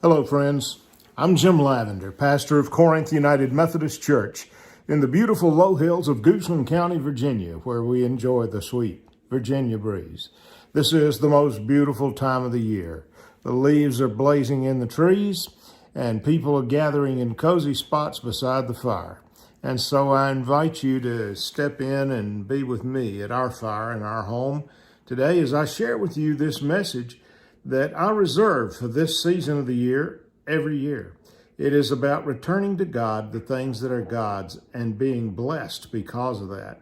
Hello, friends. I'm Jim Lavender, pastor of Corinth United Methodist Church in the beautiful low hills of Goochland County, Virginia, where we enjoy the sweet Virginia breeze. This is the most beautiful time of the year. The leaves are blazing in the trees, and people are gathering in cozy spots beside the fire. And so I invite you to step in and be with me at our fire in our home today as I share with you this message that I reserve for this season of the year every year. It is about returning to God the things that are God's and being blessed because of that.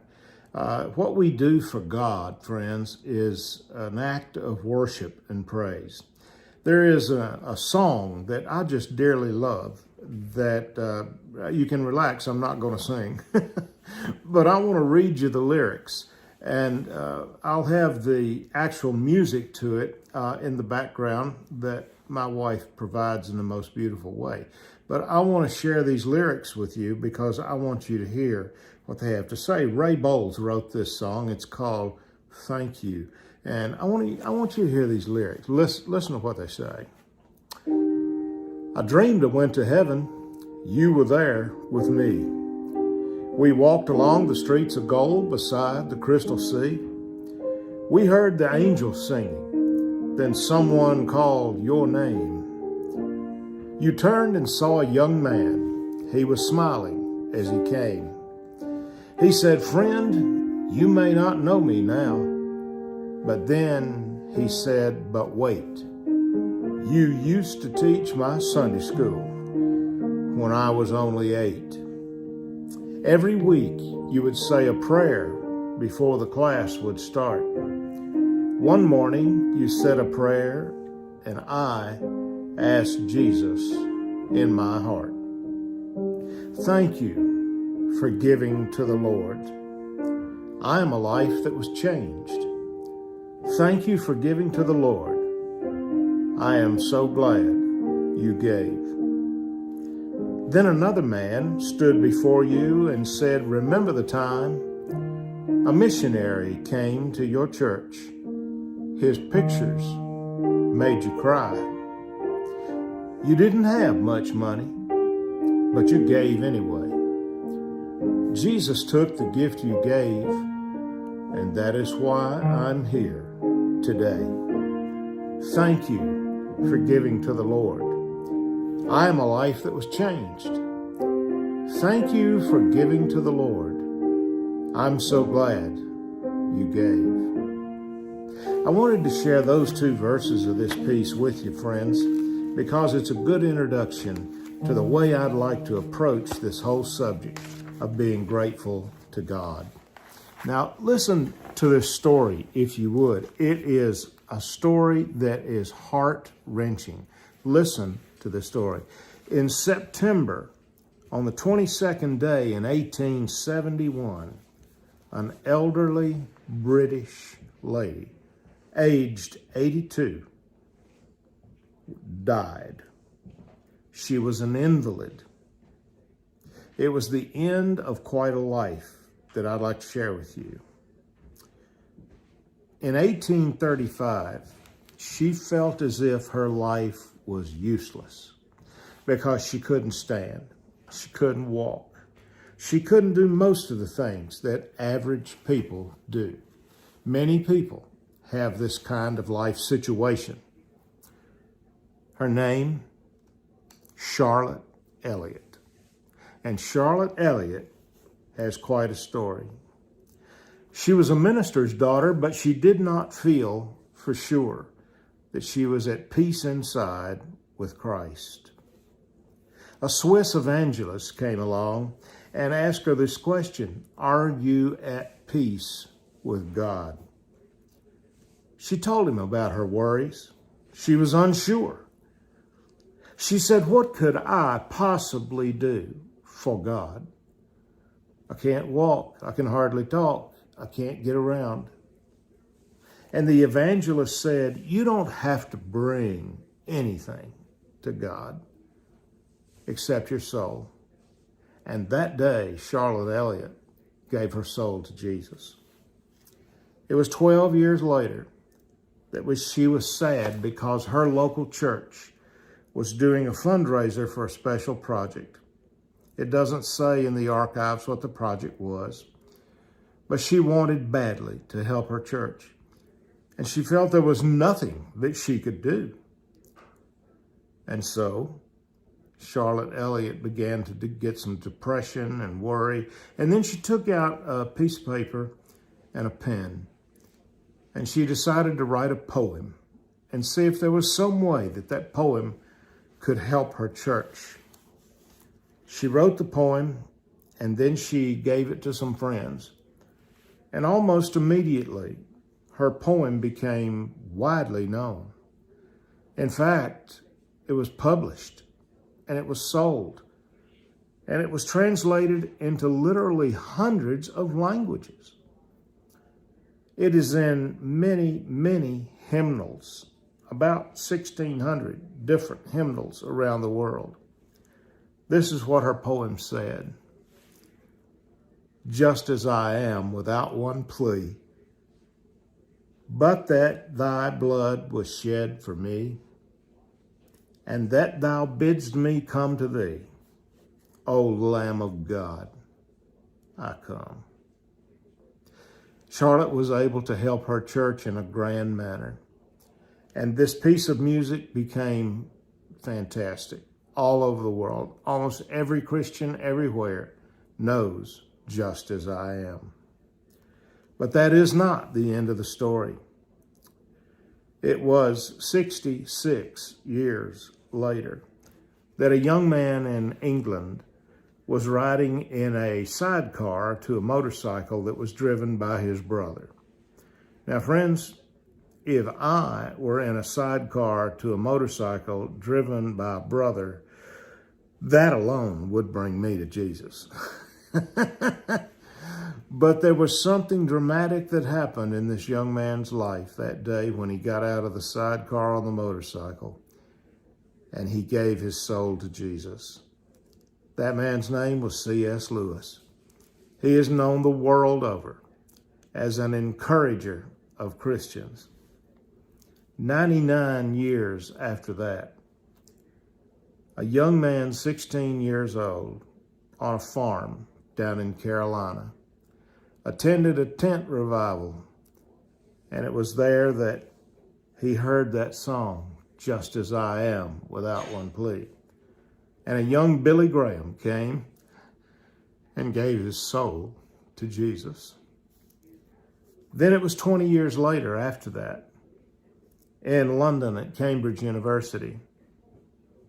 What we do for God, friends, is an act of worship and praise. There is a song that I just dearly love that you can relax. I'm not going to sing, but I want to read you the lyrics. And I'll have the actual music to it in the background that my wife provides in the most beautiful way. But I want to share these lyrics with you because I want you to hear what they have to say. Ray Bowles wrote this song. It's called Thank You. And I want you to hear these lyrics. Listen to what they say. I dreamed I went to heaven. You were there with me. We walked along the streets of gold beside the crystal sea. We heard the angels singing, then someone called your name. You turned and saw a young man. He was smiling as he came. He said, "Friend, you may not know me now." But then he said, "But wait, you used to teach my Sunday school when I was only 8. Every week, you would say a prayer before the class would start. One morning, you said a prayer, and I asked Jesus in my heart. Thank you for giving to the Lord. I am a life that was changed. Thank you for giving to the Lord. I am so glad you gave." Then another man stood before you and said, "Remember the time a missionary came to your church. His pictures made you cry. You didn't have much money, but you gave anyway. Jesus took the gift you gave, and that is why I'm here today. Thank you for giving to the Lord. I am a life that was changed. Thank you for giving to the Lord. I'm so glad you gave." I wanted to share those two verses of this piece with you, friends, because it's a good introduction to the way I'd like to approach this whole subject of being grateful to God. Now, listen to this story, if you would. It is a story that is heart-wrenching. Listen to the story. In September, on the 22nd day in 1871, an elderly British lady, aged 82, died. She was an invalid. It was the end of quite a life that I'd like to share with you. In 1835, she felt as if her life was useless because she couldn't stand, she couldn't walk, she couldn't do most of the things that average people do. Many people have this kind of life situation. Her name, Charlotte Elliott. And Charlotte Elliott has quite a story. She was a minister's daughter, but she did not feel for sure that she was at peace inside with Christ. A Swiss evangelist came along and asked her this question: "Are you at peace with God?" She told him about her worries. She was unsure. She said, "What could I possibly do for God? I can't walk. I can hardly talk. I can't get around." And the evangelist said, "You don't have to bring anything to God except your soul." And that day, Charlotte Elliott gave her soul to Jesus. It was 12 years later that she was sad because her local church was doing a fundraiser for a special project. It doesn't say in the archives what the project was, but she wanted badly to help her church, and she felt there was nothing that she could do. And so Charlotte Elliott began to get some depression and worry, and then she took out a piece of paper and a pen, and she decided to write a poem and see if there was some way that that poem could help her church. She wrote the poem, and then she gave it to some friends. And almost immediately, her poem became widely known. In fact, it was published, and it was sold, and it was translated into literally hundreds of languages. It is in many, many hymnals, about 1,600 different hymnals around the world. This is what her poem said. Just as I am without one plea, but that thy blood was shed for me, and that thou bidst me come to thee, O Lamb of God, I come. Charlotte was able to help her church in a grand manner, and this piece of music became fantastic all over the world. Almost every Christian everywhere knows Just as I Am. But that is not the end of the story. It was 66 years later that a young man in England was riding in a sidecar to a motorcycle that was driven by his brother. Now, friends, if I were in a sidecar to a motorcycle driven by a brother, that alone would bring me to Jesus. But there was something dramatic that happened in this young man's life that day when he got out of the sidecar on the motorcycle and he gave his soul to Jesus. That man's name was C.S. Lewis. He is known the world over as an encourager of Christians. 99 years after that, a young man, 16 years old, on a farm down in Carolina, attended a tent revival, and it was there that he heard that song, Just as I Am, without one plea. And a young Billy Graham came and gave his soul to Jesus. Then it was 20 years later after that, in London at Cambridge University,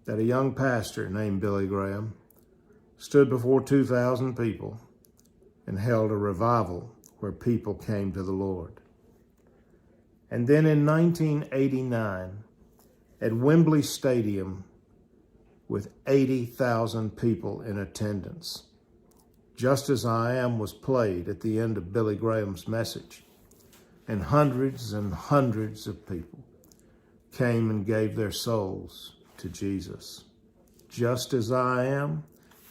that a young pastor named Billy Graham stood before 2,000 people and held a revival where people came to the Lord. And then in 1989, at Wembley Stadium, with 80,000 people in attendance, Just as I Am was played at the end of Billy Graham's message, and hundreds of people came and gave their souls to Jesus. Just as I am,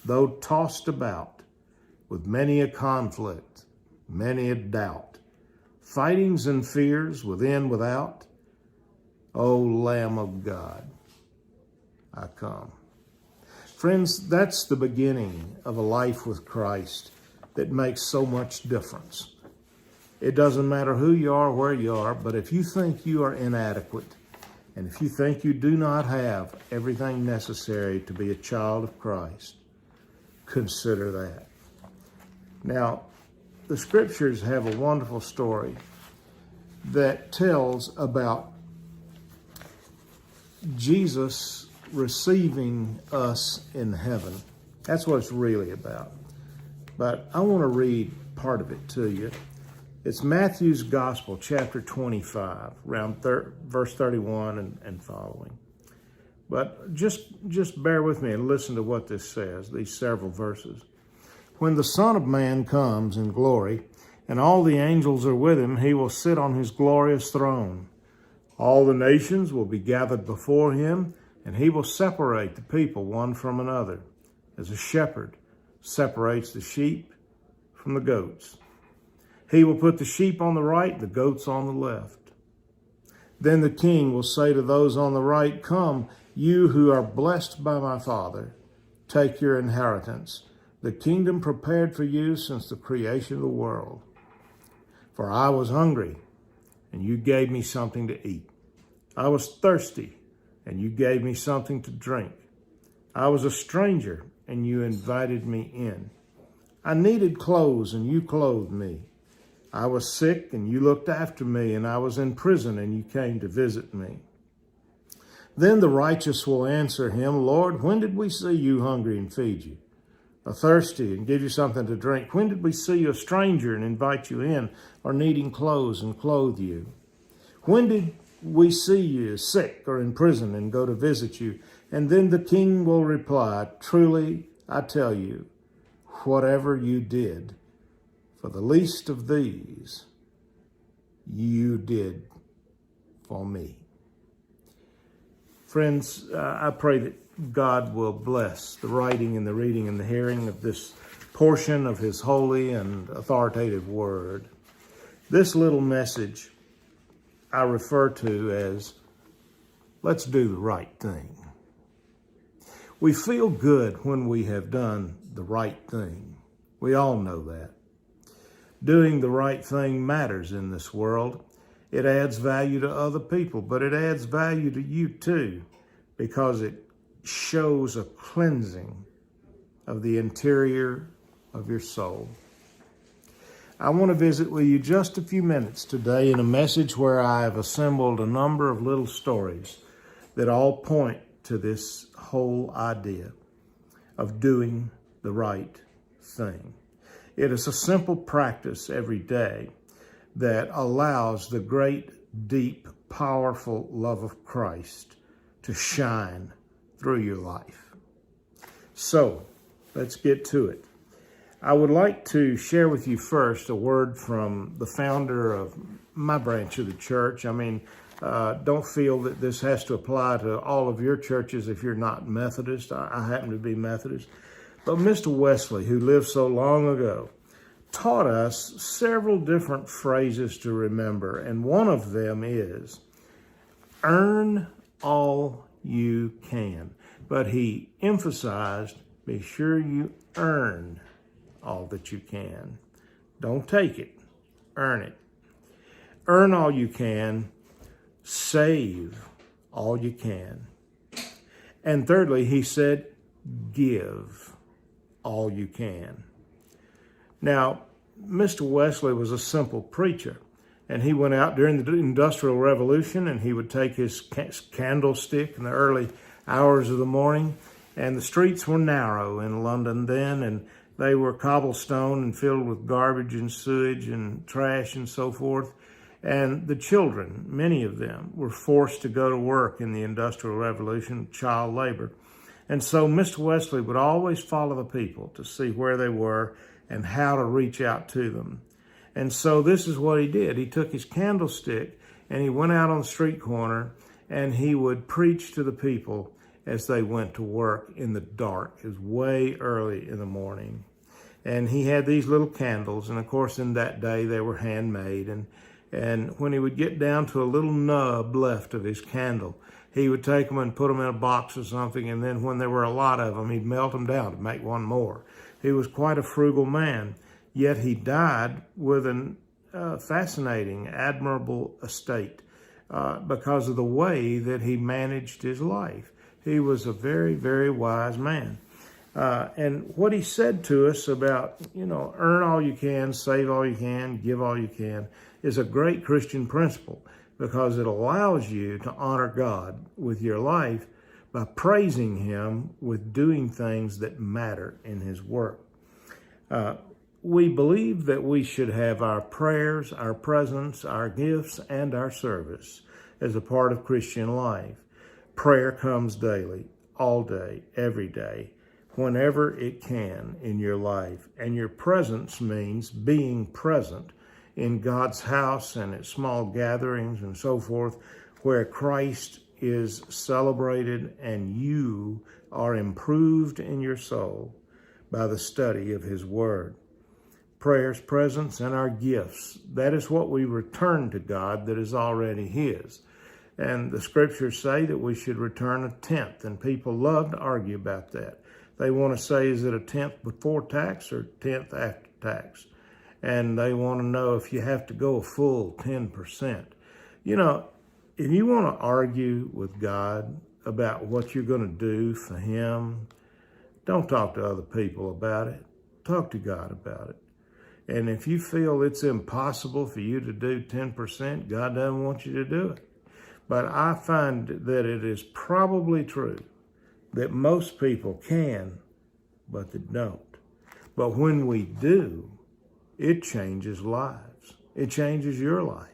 though tossed about with many a conflict, many a doubt, fightings and fears within, without, O Lamb of God, I come. Friends, that's the beginning of a life with Christ that makes so much difference. It doesn't matter who you are, where you are, but if you think you are inadequate, and if you think you do not have everything necessary to be a child of Christ, consider that. Now, the scriptures have a wonderful story that tells about Jesus receiving us in heaven. That's what it's really about. But I want to read part of it to you. It's Matthew's Gospel, chapter 25, around verse 31 and following. But just bear with me and listen to what this says, these several verses. When the Son of Man comes in glory, and all the angels are with him, he will sit on his glorious throne. All the nations will be gathered before him, and he will separate the people one from another, as a shepherd separates the sheep from the goats. He will put the sheep on the right, the goats on the left. Then the king will say to those on the right, Come, You who are blessed by my Father, take your inheritance, the kingdom prepared for you since the creation of the world. For I was hungry, and you gave me something to eat. I was thirsty, and you gave me something to drink. I was a stranger, and you invited me in. I needed clothes, and you clothed me. I was sick, and you looked after me, and I was in prison, and you came to visit me. Then the righteous will answer him, Lord, when did we see you hungry and feed you? Or thirsty and give you something to drink? When did we see you a stranger and invite you in, or needing clothes and clothe you? When did we see you sick or in prison and go to visit you? And then the king will reply, truly, I tell you, whatever you did for the least of these, you did for me. Friends, I pray that God will bless the writing and the reading and the hearing of this portion of his holy and authoritative word. This little message I refer to as, let's do the right thing. We feel good when we have done the right thing. We all know that. Doing the right thing matters in this world. It adds value to other people, but it adds value to you too, because it shows a cleansing of the interior of your soul. I want to visit with you just a few minutes today in a message where I have assembled a number of little stories that all point to this whole idea of doing the right thing. It is a simple practice every day that allows the great, deep, powerful love of Christ to shine through your life. So, let's get to it. I would like to share with you first a word from the founder of my branch of the church. Don't feel that this has to apply to all of your churches if you're not Methodist. I happen to be Methodist. But Mr. Wesley, who lived so long ago, taught us several different phrases to remember, and one of them is, earn all you can. But he emphasized, be sure you earn all that you can. Don't take it, earn it. Earn all you can, save all you can. And thirdly, he said, give all you can. Now, Mr. Wesley was a simple preacher, and he went out during the Industrial Revolution, and he would take his candlestick in the early hours of the morning, and the streets were narrow in London then, and they were cobblestone and filled with garbage and sewage and trash and so forth. And the children, many of them, were forced to go to work in the Industrial Revolution, child labor. And so Mr. Wesley would always follow the people to see where they were and how to reach out to them. And so this is what he did. He took his candlestick and he went out on the street corner and he would preach to the people as they went to work in the dark. It was way early in the morning. And he had these little candles, and of course in that day they were handmade. And when he would get down to a little nub left of his candle, he would take them and put them in a box or something, and then when there were a lot of them, he'd melt them down to make one more. He was quite a frugal man, yet he died with a fascinating, admirable estate because of the way that he managed his life. He was a very, very wise man. And what he said to us about, earn all you can, save all you can, give all you can, is a great Christian principle because it allows you to honor God with your life by praising him with doing things that matter in his work. We believe that we should have our prayers, our presence, our gifts, and our service as a part of Christian life. Prayer comes daily, all day, every day, whenever it can in your life. And your presence means being present in God's house and at small gatherings and so forth, where Christ is celebrated and you are improved in your soul by the study of his word. Prayers, presence, and our gifts. That is what we return to God that is already his. And the scriptures say that we should return a tenth, and people love to argue about that. They want to say, is it a tenth before tax or tenth after tax? And they want to know if you have to go a full 10%. You know, if you want to argue with God about what you're going to do for him, don't talk to other people about it. Talk to God about it. And if you feel it's impossible for you to do 10%, God doesn't want you to do it. But I find that it is probably true that most people can, but they don't. But when we do, it changes lives. It changes your life.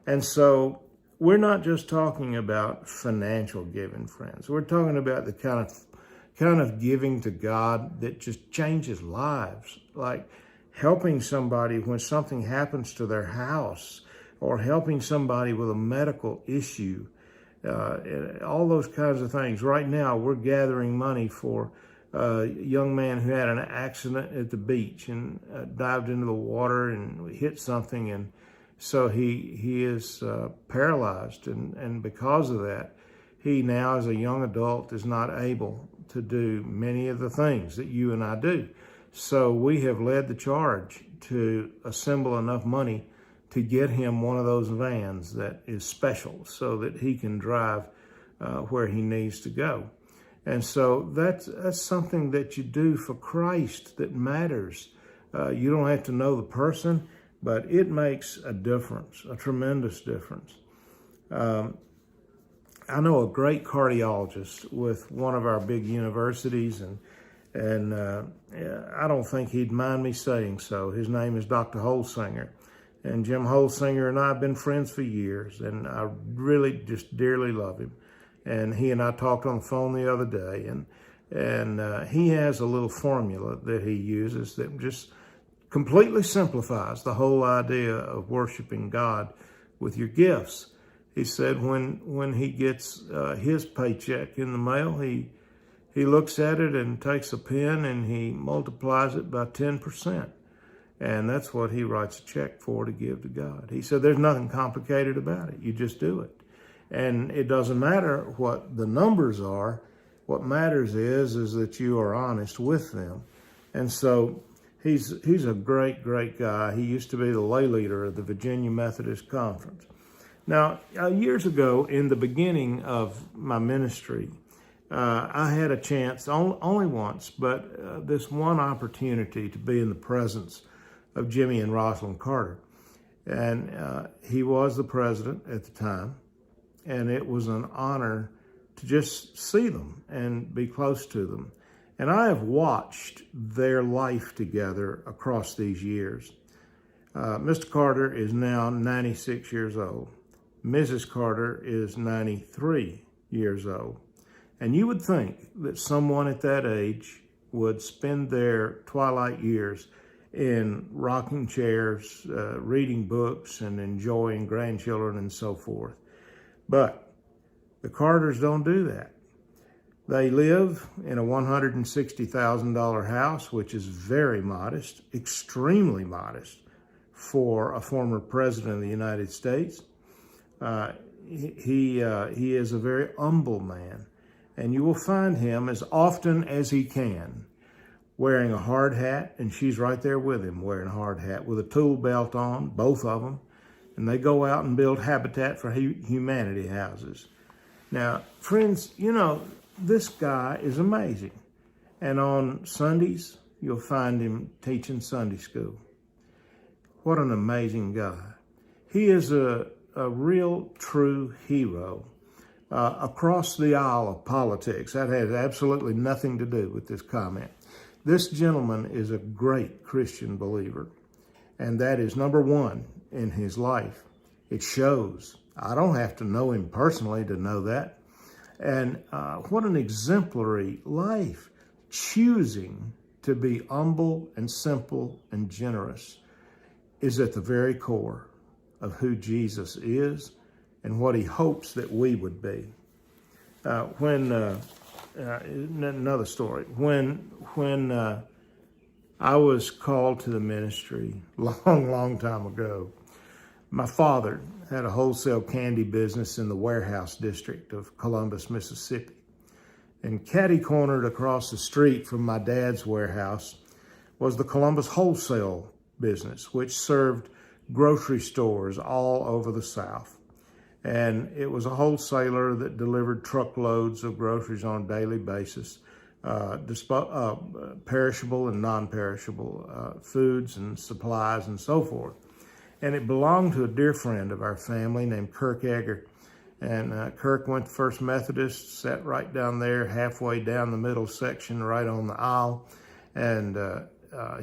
And so we're not just talking about financial giving, friends. We're talking about the kind of giving to God that just changes lives, like helping somebody when something happens to their house, or helping somebody with a medical issue, all those kinds of things. Right now, we're gathering money for a young man who had an accident at the beach and dived into the water and hit something, and so he is paralyzed, and because of that, he now as a young adult is not able to do many of the things that you and I do. So we have led the charge to assemble enough money to get him one of those vans that is special so that he can drive where he needs to go. And so that's something that you do for Christ that matters. You don't have to know the person, but it makes a difference, a tremendous difference. I know a great cardiologist with one of our big universities, and I don't think he'd mind me saying so. His name is Dr. Holsinger. And Jim Holsinger and I have been friends for years, and I really just dearly love him. And he and I talked on the phone the other day, and he has a little formula that he uses that just completely simplifies the whole idea of worshiping God with your gifts. He said when he gets his paycheck in the mail, he looks at it and takes a pen and he multiplies it by 10%. And that's what he writes a check for to give to God. He said there's nothing complicated about it. You just do it. And it doesn't matter what the numbers are. What matters is that you are honest with them. And so he's a great, great guy. He used to be the lay leader of the Virginia Methodist Conference. Now, years ago, in the beginning of my ministry, I had a chance, only once, but this one opportunity to be in the presence of Jimmy and Rosalind Carter. And he was the president at the time, and it was an honor to just see them and be close to them. And I have watched their life together across these years. Mr. Carter is now 96 years old. Mrs. Carter is 93 years old. And you would think that someone at that age would spend their twilight years in rocking chairs, reading books, and enjoying grandchildren and so forth. But the Carters don't do that. They live in a $160,000 house, which is very modest, extremely modest for a former president of the United States. He is a very humble man, and you will find him as often as he can wearing a hard hat, and she's right there with him wearing a hard hat with a tool belt on, both of them, and they go out and build Habitat for Humanity houses. Now, friends, you know, this guy is amazing, and on Sundays, you'll find him teaching Sunday school. What an amazing guy. He is a real, true hero across the aisle of politics. That has absolutely nothing to do with this comment. This gentleman is a great Christian believer, and that is number one in his life. It shows. I don't have to know him personally to know that. And what an exemplary life, choosing to be humble and simple and generous is at the very core of who Jesus is and what he hopes that we would be. Another story. When I was called to the ministry long time ago, My father had a wholesale candy business in the warehouse district of Columbus, Mississippi. And catty-cornered across the street from my dad's warehouse was the Columbus wholesale business, which served grocery stores all over the South. And it was a wholesaler that delivered truckloads of groceries on a daily basis, perishable and non-perishable foods and supplies and so forth. And it belonged to a dear friend of our family named Kirk Egger. And Kirk went to First Methodist, sat right down there, halfway down the middle section, right on the aisle. And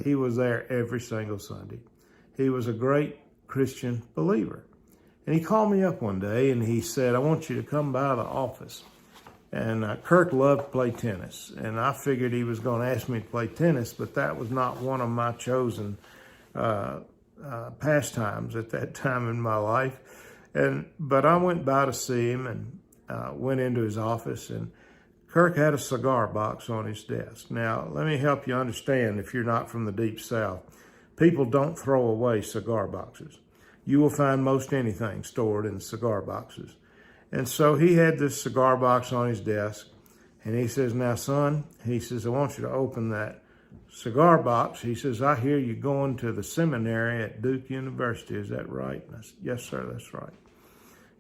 he was there every single Sunday. He was a great Christian believer. And he called me up one day and he said, I want you to come by the office. And Kirk loved to play tennis. And I figured he was going to ask me to play tennis, but that was not one of my chosen pastimes at that time in my life. But I went by to see him and went into his office, and Kirk had a cigar box on his desk. Now, let me help you understand, if you're not from the Deep South, people don't throw away cigar boxes. You will find most anything stored in cigar boxes. And so he had this cigar box on his desk, and he says, now, son, he says, I want you to open that cigar box. He says, I hear you going to the seminary at Duke University. Is that right? And I said, yes, sir, that's right.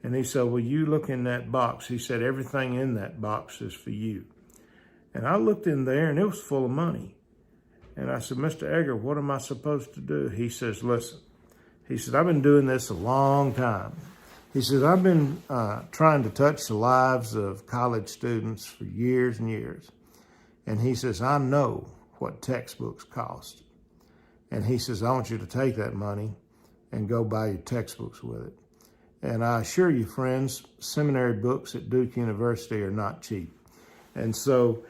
And he said, well, you look in that box. He said, everything in that box is for you. And I looked in there, and it was full of money. And I said, Mr. Egger, what am I supposed to do? He says, listen. He said, I've been doing this a long time. He says, I've been trying to touch the lives of college students for years and years. And he says, I know what textbooks cost. And he says, I want you to take that money and go buy your textbooks with it. And I assure you, friends, seminary books at Duke University are not cheap. And so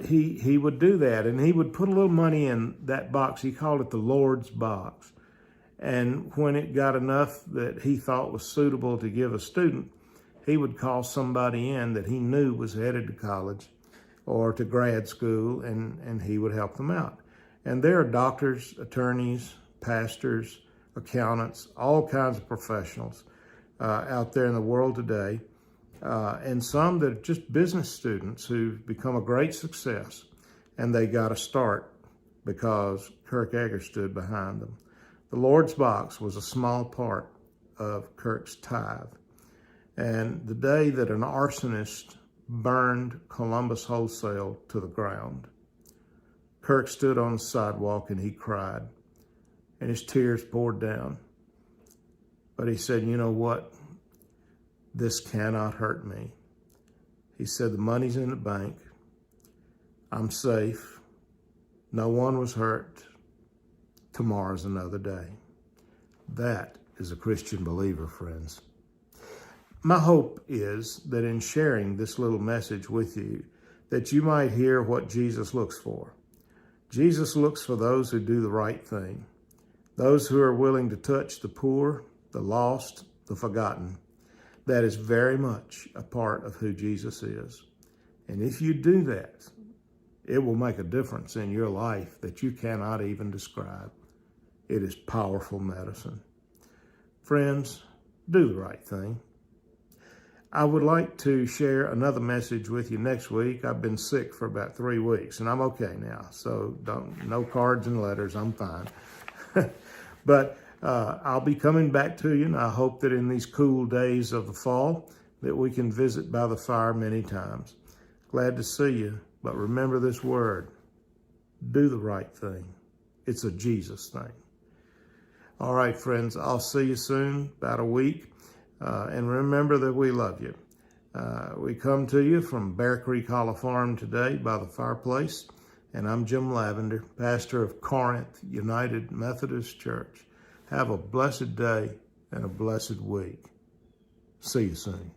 he would do that, and he would put a little money in that box. He called it the Lord's box. And when it got enough that he thought was suitable to give a student, he would call somebody in that he knew was headed to college or to grad school, and he would help them out. And there are doctors, attorneys, pastors, accountants, all kinds of professionals out there in the world today, and some that are just business students who've become a great success, and they got a start because Kirk Egger stood behind them. The Lord's box was a small part of Kirk's tithe. And the day that an arsonist burned Columbus Wholesale to the ground, Kirk stood on the sidewalk and he cried, and his tears poured down. But he said, you know what? This cannot hurt me. He said, the money's in the bank. I'm safe. No one was hurt. Tomorrow's another day. That is a Christian believer, friends. My hope is that in sharing this little message with you, that you might hear what Jesus looks for. Jesus looks for those who do the right thing, those who are willing to touch the poor, the lost, the forgotten. That is very much a part of who Jesus is. And if you do that, it will make a difference in your life that you cannot even describe. It is powerful medicine. Friends, do the right thing. I would like to share another message with you next week. I've been sick for about 3 weeks, and I'm okay now. So no cards and letters. I'm fine. But I'll be coming back to you, and I hope that in these cool days of the fall that we can visit by the fire many times. Glad to see you, but remember this word. Do the right thing. It's a Jesus thing. All right, friends, I'll see you soon, about a week. And remember that we love you. We come to you from Bear Creek Hollow Farm today by the fireplace. And I'm Jim Lavender, pastor of Corinth United Methodist Church. Have a blessed day and a blessed week. See you soon.